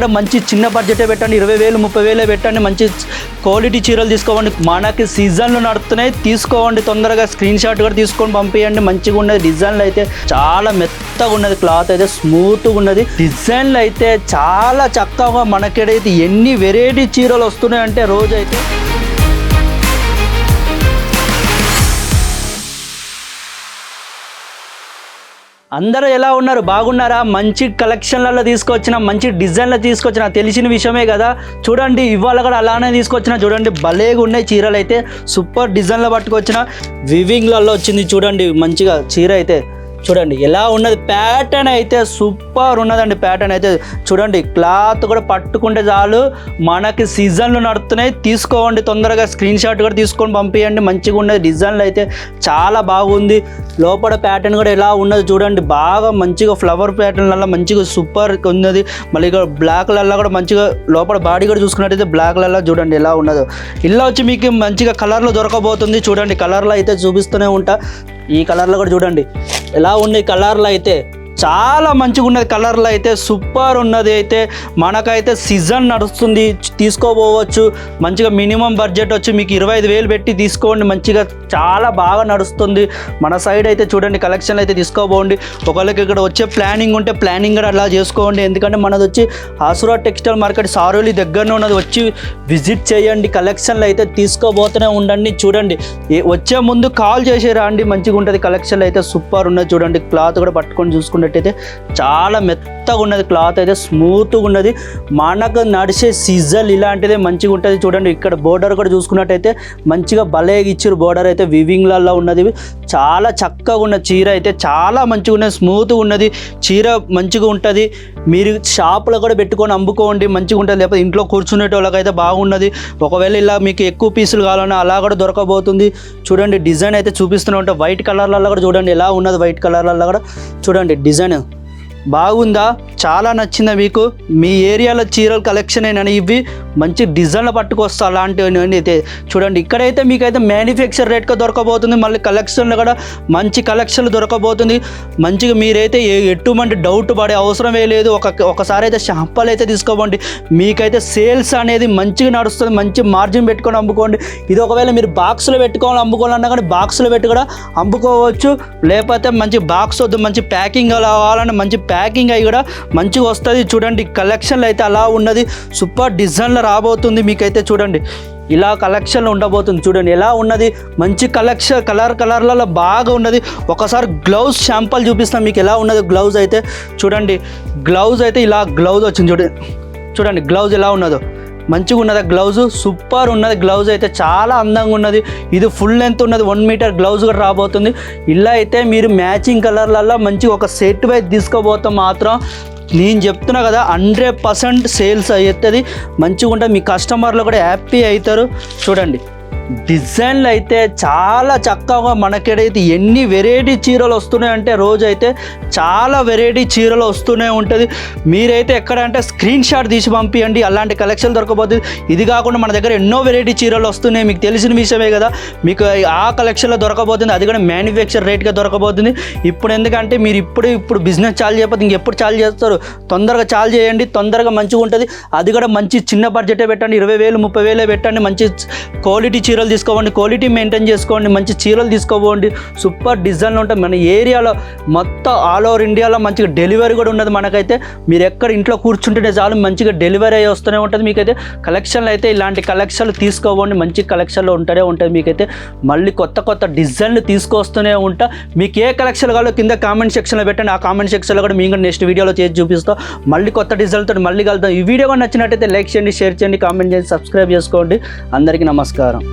మంచి చిన్న బడ్జెటే పెట్టండి, 20,000 30,000 పెట్టండి, మంచి క్వాలిటీ చీరలు తీసుకోండి. మనకి సీజన్లు నడుస్తున్నాయి, తీసుకోండి. తొందరగా స్క్రీన్ షాట్ కూడా తీసుకొని పంపించండి. మంచిగా ఉన్నది. డిజైన్లు అయితే చాలా మెత్తగా ఉన్నది, క్లాత్ అయితే స్మూత్గా ఉన్నది, డిజైన్లు అయితే చాలా చక్కగా. మనకేడైతే ఎన్ని వెరైటీ చీరలు వస్తున్నాయంటే రోజైతే అందరూ ఎలా ఉన్నారు? బాగున్నారా? మంచి కలెక్షన్లలో తీసుకొచ్చిన, మంచి డిజైన్లో తీసుకొచ్చిన, తెలిసిన విషయమే కదా. చూడండి, ఇవాళ కూడా అలానే తీసుకొచ్చిన. చూడండి, భలేగా ఉన్నాయి చీరలు అయితే. సూపర్ డిజైన్లో పట్టుకొచ్చిన, వివింగ్లలో వచ్చింది. చూడండి, మంచిగా చీర అయితే చూడండి ఎలా ఉన్నది. ప్యాటర్న్ అయితే సూపర్ ఉన్నదండి. ప్యాటర్న్ అయితే చూడండి, క్లాత్ కూడా పట్టుకుంటే చాలు. మనకి సీజన్లు నడుస్తున్నాయి, తీసుకోండి. తొందరగా స్క్రీన్ షాట్ కూడా తీసుకొని పంపించండి. మంచిగా ఉన్నది. డిజైన్లు అయితే చాలా బాగుంది. లోపల ప్యాటర్న్ కూడా ఎలా ఉన్నది చూడండి, బాగా మంచిగా ఫ్లవర్ ప్యాటర్న్లలో మంచిగా సూపర్ ఉన్నది. మళ్ళీ ఇక్కడ బ్లాక్లలో కూడా మంచిగా లోపల బాడీ కూడా చూసుకున్నట్టయితే బ్లాక్లలో చూడండి ఎలా ఉన్నదో. ఇలా వచ్చి మీకు మంచిగా కలర్లో దొరకబోతుంది. చూడండి, కలర్లో అయితే చూపిస్తూనే ఉంటా. ఈ కలర్లో కూడా చూడండి ఎలా ఉన్నాయి. కలర్లో అయితే చాలా మంచిగా ఉన్నది. కలర్లో అయితే సూపర్ ఉన్నది. అయితే మనకైతే సీజన్ నడుస్తుంది, తీసుకోపోవచ్చు. మంచిగా మినిమం బడ్జెట్ వచ్చి మీకు 25,000 పెట్టి తీసుకోండి. మంచిగా చాలా బాగా నడుస్తుంది. మన సైడ్ అయితే చూడండి కలెక్షన్ అయితే తీసుకోపోండి. ఒకవేళకి ఇక్కడ వచ్చే ప్లానింగ్ ఉంటే ప్లానింగ్ కూడా అలా చేసుకోండి. ఎందుకంటే మనది వచ్చి ఆసురా టెక్స్టైల్ మార్కెట్ సారోలి దగ్గరనే ఉన్నది. వచ్చి విజిట్ చేయండి. కలెక్షన్లు అయితే తీసుకోబోతూనే ఉండండి. చూడండి, వచ్చే ముందు కాల్ చేసి రండి. మంచిగా ఉంటుంది. కలెక్షన్లు అయితే సూపర్ ఉన్నది. చూడండి, క్లాత్ కూడా పట్టుకొని చూసుకుంటే అయితే చాలా మెత్తగా ఉన్నది. క్లాత్ అయితే స్మూత్గా ఉన్నది. మనకు నడిచే సీజన్ ఇలాంటిదే మంచిగా ఉంటుంది. చూడండి, ఇక్కడ బోర్డర్ కూడా చూసుకున్నట్టయితే మంచిగా భలేగా ఇచ్చారు. బోర్డర్ అయితే వివింగ్లలో ఉన్నది. చాలా చక్కగా ఉన్న చీర అయితే చాలా మంచిగా ఉన్నది, స్మూత్గా ఉన్నది. చీర మంచిగా ఉంటుంది. మీరు షాప్లో కూడా పెట్టుకొని అమ్ముకోండి, మంచిగా ఉంటుంది. లేకపోతే ఇంట్లో కూర్చునేటోళ్ళకైతే బాగున్నది. ఒకవేళ ఇలా మీకు ఎక్కువ పీసులు కావాలన్నా అలా కూడా దొరకబోతుంది. చూడండి, డిజైన్ అయితే చూపిస్తూనే ఉంటాయి. వైట్ కలర్లలో కూడా చూడండి ఎలా ఉన్నది. వైట్ కలర్లలో కూడా చూడండి డిజైన్ బాగుందా? చాలా నచ్చిందా మీకు? మీ ఏరియాలో చీరల కలెక్షన్ అయినా ఇవి మంచి డిజైన్లు పట్టుకొస్తా అలాంటివి అయితే చూడండి. ఇక్కడైతే మీకైతే మ్యానుఫ్యాక్చర్ రేట్గా దొరకబోతుంది. మళ్ళీ కలెక్షన్లు కూడా మంచి కలెక్షన్లు దొరకబోతుంది. మంచిగా మీరైతే ఎటువంటి డౌట్ పడే అవసరమే లేదు. ఒకసారి అయితే షాంపల్ అయితే తీసుకోండి. మీకైతే సేల్స్ అనేది మంచిగా నడుస్తుంది. మంచి మార్జిన్ పెట్టుకొని అమ్ముకోండి. ఇది ఒకవేళ మీరు బాక్స్లో పెట్టుకోవాలి అమ్ముకోవాలన్నా కానీ బాక్స్లో పెట్టి కూడా అమ్ముకోవచ్చు. లేకపోతే మంచి బాక్స్ వద్దు, మంచి ప్యాకింగ్ కావాలన్నా మంచి ప్యాకింగ్ అవి కూడా మంచిగా వస్తుంది. చూడండి, కలెక్షన్లు అయితే అలా ఉన్నది. సూపర్ డిజైన్లో రాబోతుంది. మీకైతే చూడండి ఇలా కలెక్షన్లో ఉండబోతుంది. చూడండి ఎలా ఉన్నది. మంచి కలెక్షన్ కలర్లలో బాగా ఉన్నది. ఒకసారి గ్లౌజ్ శాంపుల్ చూపిస్తాం మీకు ఎలా ఉన్నది. గ్లౌజ్ అయితే చూడండి, గ్లౌజ్ అయితే ఇలా గ్లౌజ్ వచ్చింది. చూడండి గ్లౌజ్ ఎలా ఉన్నదో, మంచిగా ఉన్నది. గ్లౌజ్ సూపర్ ఉన్నది. గ్లౌజ్ అయితే చాలా అందంగా ఉన్నది. ఇది ఫుల్ లెంత్ ఉన్నది. 1 మీటర్ గ్లౌజ్ కూడా రాబోతుంది. ఇలా అయితే మీరు మ్యాచింగ్ కలర్లలో మంచిగా ఒక సెట్ వైజ్ తీసుకోబోతాం మాత్రం నేను చెప్తున్నా కదా 100% సేల్స్ అవుతుంది. మంచిగా ఉంటుంది. మీ కస్టమర్లు కూడా హ్యాపీ అవుతారు. చూడండి, డిజైన్లు అయితే చాలా చక్కగా. మనకేడైతే ఎన్ని వెరైటీ చీరలు వస్తున్నాయంటే రోజైతే చాలా వెరైటీ చీరలు వస్తూనే ఉంటుంది. మీరైతే ఎక్కడంటే స్క్రీన్ షాట్ తీసి పంపించండి. అలాంటి కలెక్షన్ దొరకబోతుంది. ఇది కాకుండా మన దగ్గర ఎన్నో వెరైటీ చీరలు వస్తున్నాయి. మీకు తెలిసిన విషయమే కదా. మీకు ఆ కలెక్షన్లో దొరకబోతుంది. అది కూడా మ్యానుఫ్యాక్చర్ రేట్గా దొరకబోతుంది. ఇప్పుడు ఎందుకంటే మీరు ఇప్పుడు బిజినెస్ చాలు చేయకపోతే ఇంకెప్పుడు చాలు చేస్తారు. తొందరగా చాలు చేయండి. తొందరగా మంచిగా ఉంటుంది. అది కూడా మంచి చిన్న బడ్జెటే పెట్టండి. 20,000 30,000 పెట్టండి. మంచి క్వాలిటీ చీరలు తీసుకోండి. క్వాలిటీ మెయింటైన్ చేసుకోండి. మంచి చీరలు తీసుకోపోండి. సూపర్ డిజైన్లు ఉంటాయి. మన ఏరియాలో మొత్తం ఆల్ ఓవర్ ఇండియాలో మంచిగా డెలివరీ కూడా ఉన్నది. మనకైతే మీరు ఎక్కడ ఇంట్లో కూర్చుంటే చాలు మంచిగా డెలివరీ అయ్యి వస్తూనే ఉంటుంది. మీకైతే కలెక్షన్లు అయితే ఇలాంటి కలెక్షన్లు తీసుకోపోండి. మంచి కలెక్షన్లు ఉంటూనే ఉంటుంది. మీకైతే మళ్ళీ కొత్త డిజైన్లు తీసుకొస్తూనే ఉంటా. మీకు ఏ కలెక్షన్ కావాలో కింద కామెంట్ సెక్షన్లో పెట్టండి. ఆ కామెంట్ సెక్షన్లో కూడా మీకు నెక్స్ట్ వీడియోలో చేసి చూపిస్తాం. మళ్ళీ కొత్త డిజైన్లతో మళ్ళీ కలుద్దాం. ఈ వీడియో కూడా నచ్చినట్టయితే లైక్ చేయండి, షేర్ చేయండి, కామెంట్ చేయండి, సబ్స్క్రైబ్ చేసుకోండి. అందరికీ నమస్కారం.